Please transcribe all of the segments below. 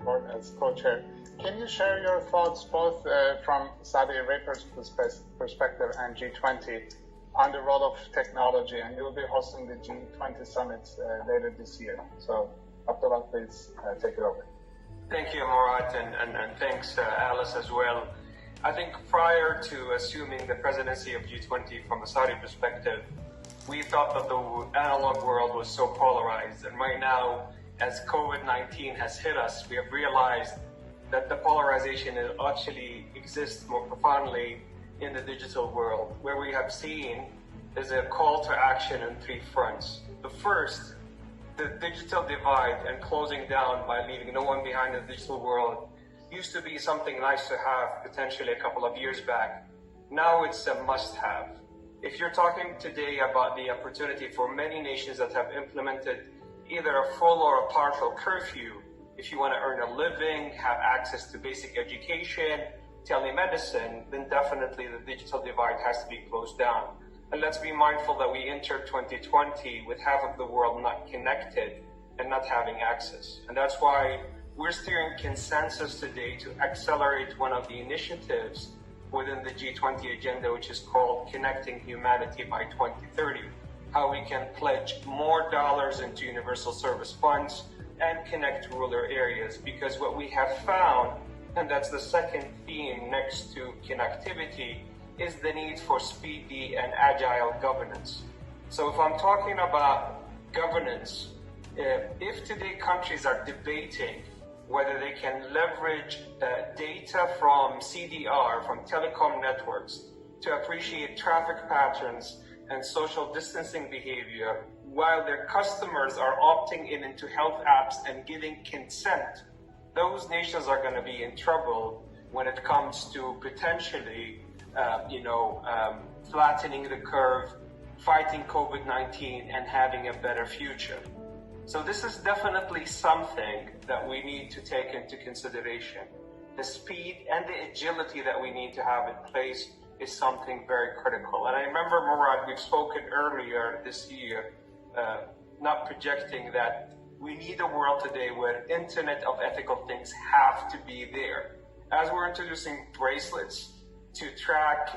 board as co-chair. Can you share your thoughts both from Saudi Arabia's perspective and G20 on the role of technology? And you will be hosting the G20 summit later this year. So, Abdullah, please take it over. Thank you, Murad, and thanks, Alice, as well. I think prior to assuming the presidency of G20 from a Saudi perspective, we thought that the analog world was so polarized. And right now, as COVID-19 has hit us, we have realized that the polarization actually exists more profoundly in the digital world, where we have seen is a call to action on three fronts. The first, the digital divide and closing down by leaving no one behind in the digital world used to be something nice to have potentially a couple of years back. Now it's a must-have. If you're talking today about the opportunity for many nations that have implemented either a full or a partial curfew, if you want to earn a living, have access to basic education, telemedicine, then definitely the digital divide has to be closed down. And let's be mindful that we entered 2020 with half of the world not connected and not having access. And that's why we're steering consensus today to accelerate one of the initiatives within the G20 agenda, which is called Connecting Humanity by 2030. How we can pledge more dollars into universal service funds and connect rural areas. Because what we have found, and that's the second theme next to connectivity, is the need for speedy and agile governance. So if I'm talking about governance, if today countries are debating whether they can leverage data from CDR, from telecom networks, to appreciate traffic patterns and social distancing behavior, while their customers are opting into health apps and giving consent, those nations are going to be in trouble when it comes to potentially, flattening the curve, fighting COVID-19, and having a better future. So this is definitely something that we need to take into consideration. The speed and the agility that we need to have in place is something very critical. And I remember, Murad, we've spoken earlier this year, not projecting that we need a world today where Internet of ethical things have to be there. As we're introducing bracelets to track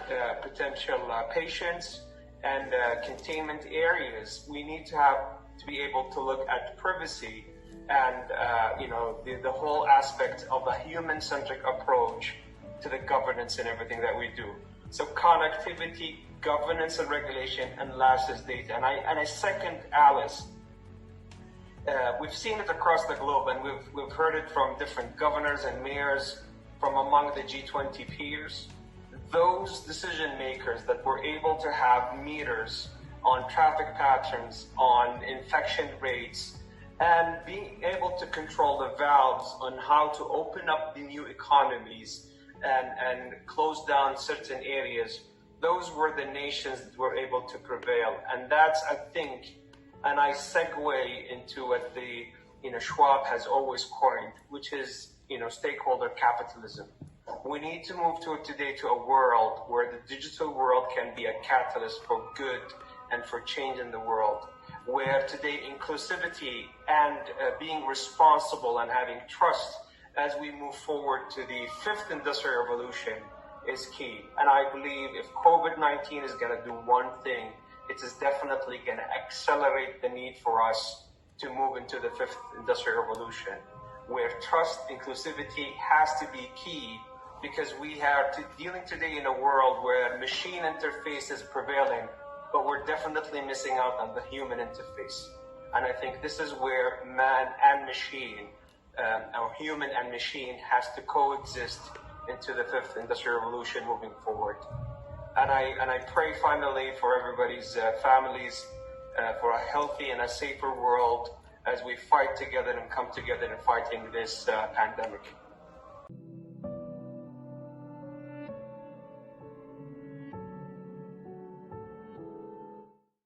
potential patients and containment areas, we need to be able to look at privacy and the whole aspect of a human-centric approach to the governance and everything that we do. So connectivity, governance and regulation, and last is data. And I second Alice. We've seen it across the globe, and we've heard it from different governors and mayors from among the G20 peers. Those decision makers that were able to have meters on traffic patterns, on infection rates, and being able to control the valves on how to open up the new economies and close down certain areas, those were the nations that were able to prevail. And that's, I think, and I segue into what the Schwab has always coined, which is stakeholder capitalism. We need to move today to a world where the digital world can be a catalyst for good and for change in the world, where today inclusivity and being responsible and having trust as we move forward to the fifth industrial revolution is key. And I believe if COVID-19 is going to do one thing, it is definitely going to accelerate the need for us to move into the fifth industrial revolution, where trust, inclusivity has to be key, because we are dealing today in a world where machine interface is prevailing, but we're definitely missing out on the human interface. And I think this is where man and machine, or human and machine, has to coexist into the fifth industrial revolution moving forward. And I pray finally for everybody's families, for a healthy and a safer world as we fight together and come together in fighting this pandemic.